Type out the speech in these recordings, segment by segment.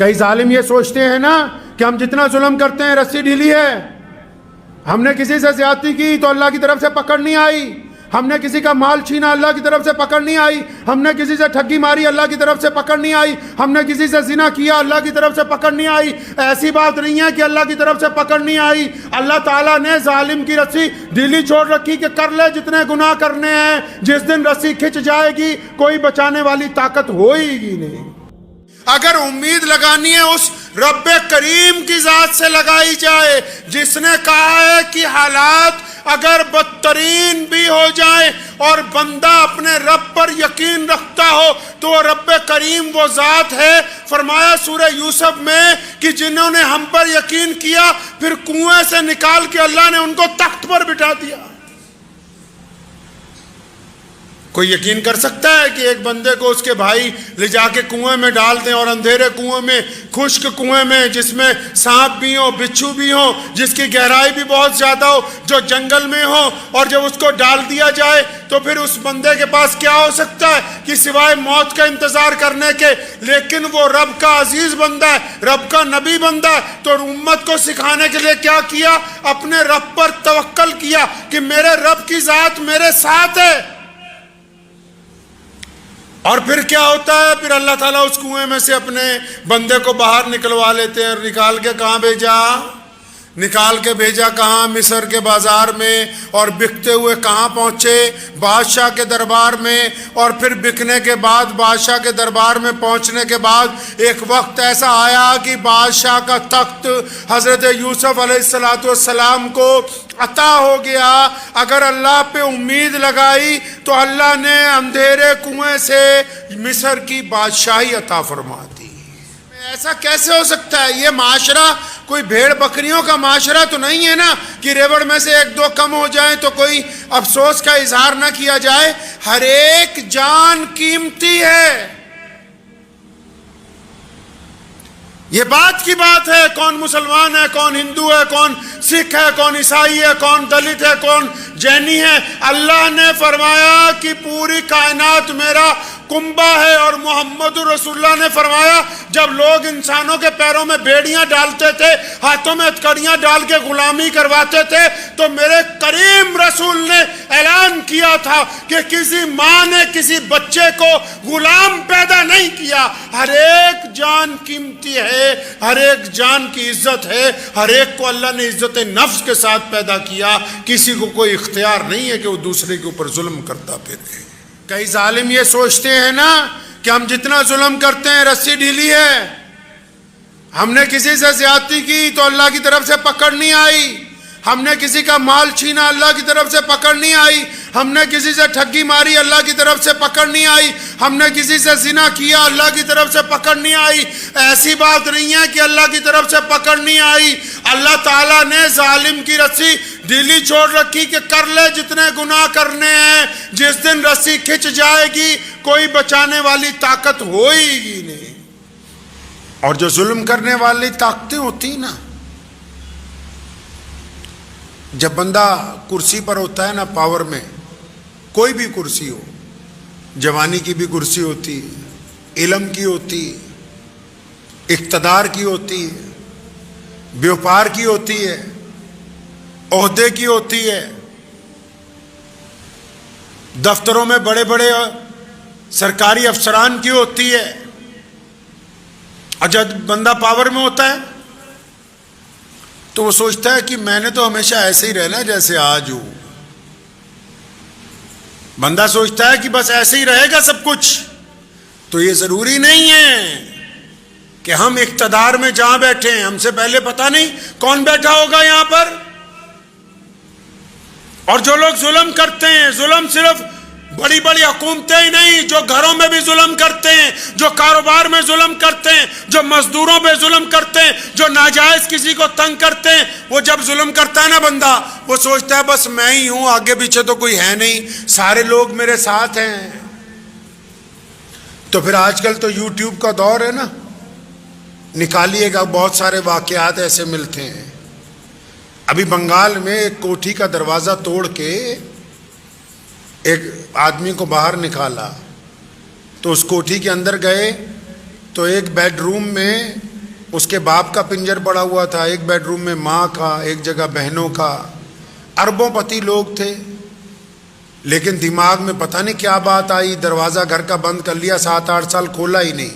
کئی ظالم یہ سوچتے ہیں نا کہ ہم جتنا ظلم کرتے ہیں رسی ڈھیلی ہے. ہم نے کسی سے زیادتی کی تو اللہ کی طرف سے پکڑ نہیں آئی. ہم نے کسی کا مال چھینا اللہ کی طرف سے پکڑ نہیں آئی. ہم نے کسی سے ٹھگی ماری اللہ کی طرف سے پکڑ نہیں آئی. ہم نے کسی سے زنا کیا اللہ کی طرف سے پکڑ نہیں آئی. ایسی بات نہیں ہے کہ اللہ کی طرف سے پکڑ نہیں آئی. اللہ تعالیٰ نے ظالم کی رسی ڈھیلی چھوڑ رکھی کہ کر لے جتنے گناہ کرنے ہیں. جس دن رسی کھچ جائے گی کوئی بچانے والی طاقت ہوئے گی نہیں. اگر امید لگانی ہے اس رب کریم کی ذات سے لگائی جائے جس نے کہا ہے کہ حالات اگر بدترین بھی ہو جائیں اور بندہ اپنے رب پر یقین رکھتا ہو تو وہ رب کریم وہ ذات ہے. فرمایا سورہ یوسف میں کہ جنہوں نے ہم پر یقین کیا پھر کنویں سے نکال کے اللہ نے ان کو تخت پر بٹھا دیا. کوئی یقین کر سکتا ہے کہ ایک بندے کو اس کے بھائی لے جا کے کنویں میں ڈال دیں اور اندھیرے کنویں میں خشک کنویں میں جس میں سانپ بھی ہو بچھو بھی ہو جس کی گہرائی بھی بہت زیادہ ہو جو جنگل میں ہو اور جب اس کو ڈال دیا جائے تو پھر اس بندے کے پاس کیا ہو سکتا ہے کہ سوائے موت کا انتظار کرنے کے. لیکن وہ رب کا عزیز بندہ ہے رب کا نبی بندہ ہے تو امت کو سکھانے کے لیے کیا کیا اپنے رب پر توکل کیا کہ میرے رب کی ذات میرے ساتھ ہے. اور پھر کیا ہوتا ہے پھر اللہ تعالیٰ اس کنویں میں سے اپنے بندے کو باہر نکلوا لیتے ہیں. اور نکال کے کہاں بھیجا نکال کے بھیجا کہاں مصر کے بازار میں اور بکتے ہوئے کہاں پہنچے بادشاہ کے دربار میں. اور پھر بکنے کے بعد بادشاہ کے دربار میں پہنچنے کے بعد ایک وقت ایسا آیا کہ بادشاہ کا تخت حضرت یوسف علیہ السلام کو عطا ہو گیا. اگر اللہ پہ امید لگائی تو اللہ نے اندھیرے کنویں سے مصر کی بادشاہی عطا فرما دی. ایسا کیسے ہو سکتا ہے؟ یہ معاشرہ کوئی بھیڑ بکریوں کا معاشرہ تو نہیں ہے نا کہ ریوڑ میں سے ایک دو کم ہو جائیں تو کوئی افسوس کا اظہار نہ کیا جائے. ہر ایک جان قیمتی ہے. یہ بات کی بات ہے کون مسلمان ہے کون ہندو ہے کون سکھ ہے کون عیسائی ہے کون دلت ہے کون جینی ہے. اللہ نے فرمایا کہ پوری کائنات میرا کنبہ ہے. اور محمد رسول اللہ نے فرمایا جب لوگ انسانوں کے پیروں میں بیڑیاں ڈالتے تھے ہاتھوں میں ہتھکڑیاں ڈال کے غلامی کرواتے تھے تو میرے کریم رسول نے اعلان کیا تھا کہ کسی ماں نے کسی بچے کو غلام پیدا نہیں کیا. ہر ایک جان قیمتی ہے ہر ایک جان کی عزت ہے. ہر ایک کو اللہ نے عزت نفس کے ساتھ پیدا کیا. کسی کو کوئی اختیار نہیں ہے کہ وہ دوسرے کے اوپر ظلم کرتا پھرے. کئی ظالم یہ سوچتے ہیں نا کہ ہم جتنا ظلم کرتے ہیں رسی ڈھیلی ہے. ہم نے کسی سے زیادتی کی تو اللہ کی طرف سے پکڑ نہیں آئی. ہم نے کسی کا مال چھینا اللہ کی طرف سے پکڑ نہیں آئی. ہم نے کسی سے ٹھگی ماری اللہ کی طرف سے پکڑ نہیں آئی. ہم نے کسی سے زنا کیا اللہ کی طرف سے پکڑ نہیں آئی. ایسی بات نہیں ہے کہ اللہ کی طرف سے پکڑ نہیں آئی. اللہ تعالیٰ نے ظالم کی رسی ڈھیلی چھوڑ رکھی کہ کر لے جتنے گناہ کرنے ہیں. جس دن رسی کھچ جائے گی کوئی بچانے والی طاقت ہوئے گی نہیں. اور جو ظلم کرنے والی طاقتیں ہوتی نا جب بندہ کرسی پر ہوتا ہے نا پاور میں کوئی بھی کرسی ہو جوانی کی بھی کرسی ہوتی ہے علم کی ہوتی ہے اقتدار کی ہوتی ہے بیوپار کی ہوتی ہے عہدے کی ہوتی ہے دفتروں میں بڑے بڑے سرکاری افسران کی ہوتی ہے. اور جب بندہ پاور میں ہوتا ہے تو وہ سوچتا ہے کہ میں نے تو ہمیشہ ایسے ہی رہنا جیسے آج ہوں. بندہ سوچتا ہے کہ بس ایسے ہی رہے گا سب کچھ. تو یہ ضروری نہیں ہے کہ ہم اقتدار میں جہاں بیٹھے ہیں ہم سے پہلے پتہ نہیں کون بیٹھا ہوگا یہاں پر. اور جو لوگ ظلم کرتے ہیں ظلم صرف بڑی بڑی حکومتیں ہی نہیں جو گھروں میں بھی ظلم کرتے ہیں جو کاروبار میں ظلم کرتے ہیں جو مزدوروں پہ ظلم کرتے ہیں جو ناجائز کسی کو تنگ کرتے ہیں. وہ جب ظلم کرتا ہے نا بندہ وہ سوچتا ہے بس میں ہی ہوں آگے پیچھے تو کوئی ہے نہیں سارے لوگ میرے ساتھ ہیں. تو پھر آج کل تو یوٹیوب کا دور ہے نا نکالیے گا بہت سارے واقعات ایسے ملتے ہیں. ابھی بنگال میں ایک کوٹھی کا دروازہ توڑ کے ایک آدمی کو باہر نکالا تو اس کوٹھی کے اندر گئے تو ایک بیڈ روم میں اس کے باپ کا پنجر پڑا ہوا تھا، ایک بیڈ روم میں ماں کا، ایک جگہ بہنوں کا، اربوں پتی لوگ تھے، لیکن دماغ میں پتہ نہیں کیا بات آئی، دروازہ گھر کا بند کر لیا، 7-8 سال کھولا ہی نہیں،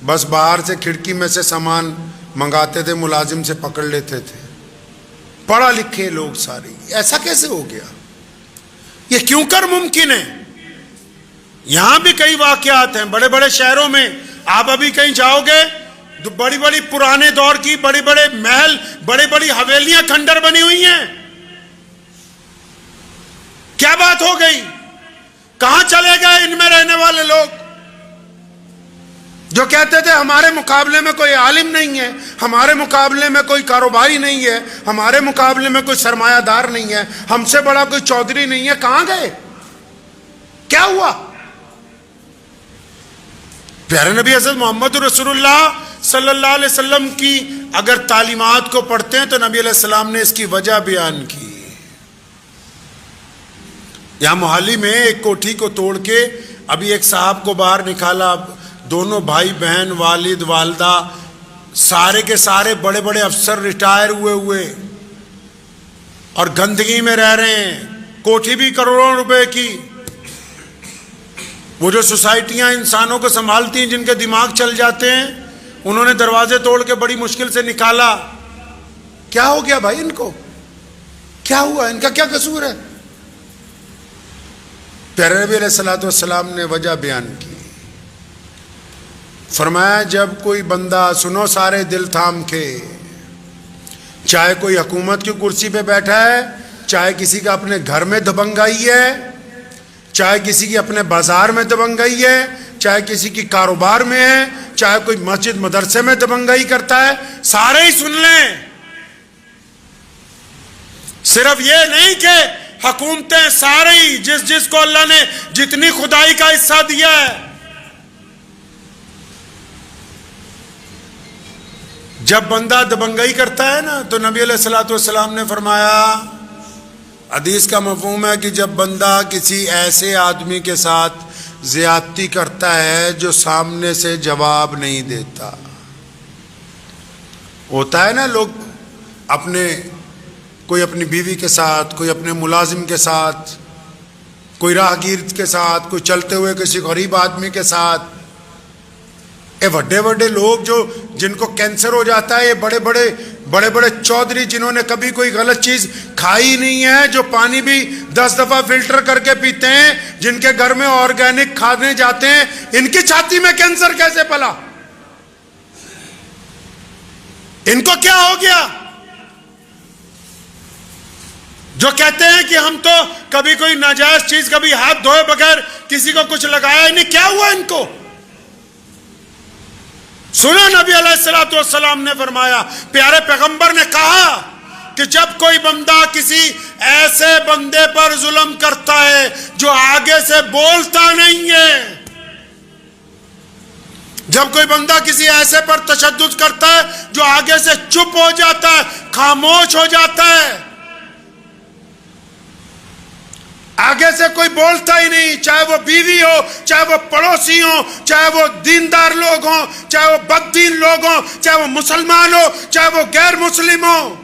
بس باہر سے کھڑکی میں سے سامان منگاتے تھے، ملازم سے پکڑ لیتے تھے، پڑھا لکھے لوگ سارے۔ ایسا کیسے ہو گیا؟ یہ کیوں کر ممکن ہے؟ یہاں بھی کئی واقعات ہیں، بڑے بڑے شہروں میں آپ ابھی کہیں جاؤ گے، بڑی بڑی پرانے دور کی بڑے بڑے محل، بڑی بڑی حویلیاں کھنڈر بنی ہوئی ہیں۔ کیا بات ہو گئی؟ کہاں چلے گئے ان میں رہنے والے لوگ جو کہتے تھے ہمارے مقابلے میں کوئی عالم نہیں ہے، ہمارے مقابلے میں کوئی کاروباری نہیں ہے، ہمارے مقابلے میں کوئی سرمایہ دار نہیں ہے، ہم سے بڑا کوئی چودھری نہیں ہے؟ کہاں گئے؟ کیا ہوا؟ پیارے نبی حضرت محمد رسول اللہ صلی اللہ علیہ وسلم کی اگر تعلیمات کو پڑھتے ہیں تو نبی علیہ السلام نے اس کی وجہ بیان کی۔ یہاں محالی میں ایک کوٹھی کو توڑ کے ابھی ایک صاحب کو باہر نکالا، دونوں بھائی بہن، والد والدہ، سارے کے سارے بڑے بڑے افسر ریٹائر ہوئے اور گندگی میں رہ رہے ہیں، کوٹھی بھی کروڑوں روپے کی۔ وہ جو سوسائٹیاں انسانوں کو سنبھالتی ہیں جن کے دماغ چل جاتے ہیں، انہوں نے دروازے توڑ کے بڑی مشکل سے نکالا۔ کیا ہو گیا بھائی؟ ان کو کیا ہوا؟ ان کا کیا قصور ہے؟ پیارے نبی علیہ السلام نے وجہ بیان کی، فرمایا جب کوئی بندہ، سنو سارے دل تھام کے، چاہے کوئی حکومت کی کرسی پہ بیٹھا ہے، چاہے کسی کا اپنے گھر میں دبنگائی ہے، چاہے کسی کی اپنے بازار میں دبنگائی ہے، چاہے کسی کی کاروبار میں ہے، چاہے کوئی مسجد مدرسے میں دبنگائی کرتا ہے، سارے ہی سن لیں۔ صرف یہ نہیں کہ حکومتیں، سارے ہی، جس کو اللہ نے جتنی خدائی کا حصہ دیا ہے، جب بندہ دبنگائی کرتا ہے نا تو نبی علیہ السلام نے فرمایا، حدیث کا مفہوم ہے کہ جب بندہ کسی ایسے آدمی کے ساتھ زیادتی کرتا ہے جو سامنے سے جواب نہیں دیتا، ہوتا ہے نا لوگ اپنے، کوئی اپنی بیوی کے ساتھ، کوئی اپنے ملازم کے ساتھ، کوئی راہگیر کے ساتھ، کوئی چلتے ہوئے کسی غریب آدمی کے ساتھ، یہ بڑے بڑے لوگ جن کو کینسر ہو جاتا ہے، یہ بڑے بڑے چودھری جنہوں نے کبھی کوئی غلط چیز کھائی نہیں ہے، جو پانی بھی 10 دفعہ فلٹر کر کے پیتے ہیں، جن کے گھر میں آرگینک کھانے جاتے ہیں، ان کی چھاتی میں کینسر کیسے پلا؟ ان کو کیا ہو گیا؟ جو کہتے ہیں کہ ہم تو کبھی کوئی ناجائز چیز، کبھی ہاتھ دھوئے بغیر کسی کو کچھ لگایا ہی نہیں، کیا ہوا ان کو؟ سنا نبی علیہ السلام نے فرمایا، پیارے پیغمبر نے کہا کہ جب کوئی بندہ کسی ایسے بندے پر ظلم کرتا ہے جو آگے سے بولتا نہیں ہے، جب کوئی بندہ کسی ایسے پر تشدد کرتا ہے جو آگے سے چپ ہو جاتا ہے، خاموش ہو جاتا ہے، آگے سے کوئی بولتا ہی نہیں، چاہے وہ بیوی ہو، چاہے وہ پڑوسی ہو، چاہے وہ دیندار لوگ ہوں، چاہے وہ بددین لوگ ہوں، چاہے وہ مسلمان ہو، چاہے وہ غیر مسلم ہو،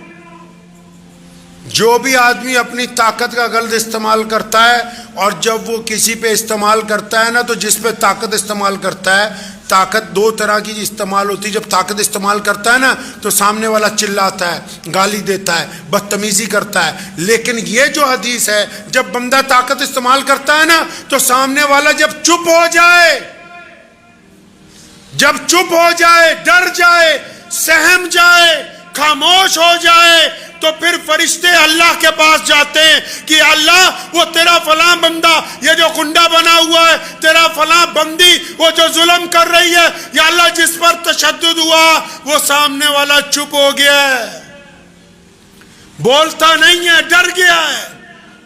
جو بھی آدمی اپنی طاقت کا غلط استعمال کرتا ہے، اور جب وہ کسی پہ استعمال کرتا ہے نا، تو جس پہ طاقت استعمال کرتا ہے، طاقت 2 طرح کی استعمال ہوتی ہے۔ جب طاقت استعمال کرتا ہے نا تو سامنے والا چلاتا ہے، گالی دیتا ہے، بدتمیزی کرتا ہے، لیکن یہ جو حدیث ہے، جب بندہ طاقت استعمال کرتا ہے نا تو سامنے والا جب چپ ہو جائے، جب چپ ہو جائے، ڈر جائے، سہم جائے، خاموش ہو جائے، تو پھر فرشتے اللہ کے پاس جاتے ہیں کہ اللہ وہ تیرا فلاں بندہ، یہ جو کنڈا بنا ہوا ہے، تیرا فلاں بندی وہ جو ظلم کر رہی ہے، یا اللہ جس پر تشدد ہوا وہ سامنے والا چپ ہو گیا ہے، بولتا نہیں ہے، ڈر گیا ہے۔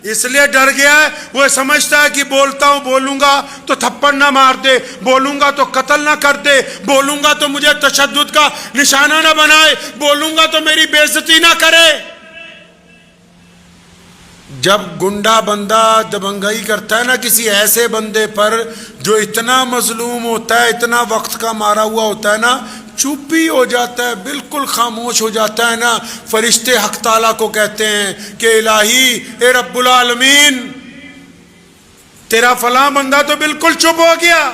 اس لیے ڈر گیا ہے، وہ سمجھتا ہے کہ بولتا ہوں، بولوں گا تو تھپڑ نہ مار دے، بولوں گا تو قتل نہ کر دے، بولوں گا تو مجھے تشدد کا نشانہ نہ بنائے، بولوں گا تو میری بے عزتی نہ کرے۔ جب گنڈا بندہ دبنگائی کرتا ہے نا کسی ایسے بندے پر جو اتنا مظلوم ہوتا ہے، اتنا وقت کا مارا ہوا ہوتا ہے نا، چپ ہی ہو جاتا ہے، بالکل خاموش ہو جاتا ہے نا، فرشتے حق تعالیٰ کو کہتے ہیں کہ الہی اے رب العالمین، تیرا فلاں بندہ تو بالکل چپ ہو گیا،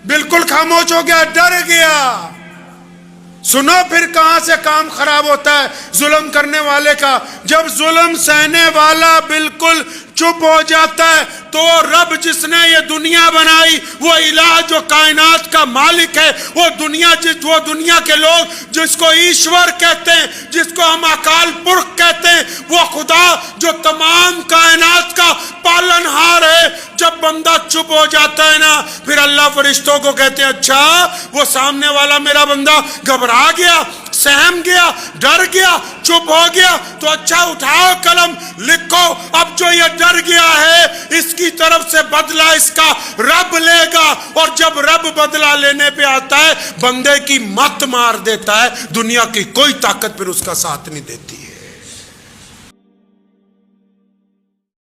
بالکل خاموش ہو گیا، ڈر گیا۔ سنو پھر کہاں سے کام خراب ہوتا ہے ظلم کرنے والے کا، جب ظلم سہنے والا بالکل چپ ہو جاتا ہے تو رب جس نے یہ دنیا بنائی، وہ الہ جو کائنات کا مالک ہے، وہ دنیا کے لوگ جس کو ایشور کہتے ہیں، جس کو ہم اکال پرخ کہتے ہیں، وہ خدا جو تمام کائنات کا پالنہار ہے، جب بندہ چپ ہو جاتا ہے نا، پھر اللہ فرشتوں کو کہتے ہیں اچھا وہ سامنے والا میرا بندہ گھبرا گیا، سہم گیا، ڈر گیا، چپ ہو گیا، تو اچھا اٹھاؤ قلم، لکھو اب جو یہ ڈر گیا ہے اس کی طرف سے بدلہ اس کا رب لے گا۔ اور جب رب بدلہ لینے پہ آتا ہے بندے کی مت مار دیتا ہے، دنیا کی کوئی طاقت پھر اس کا ساتھ نہیں دیتی ہے۔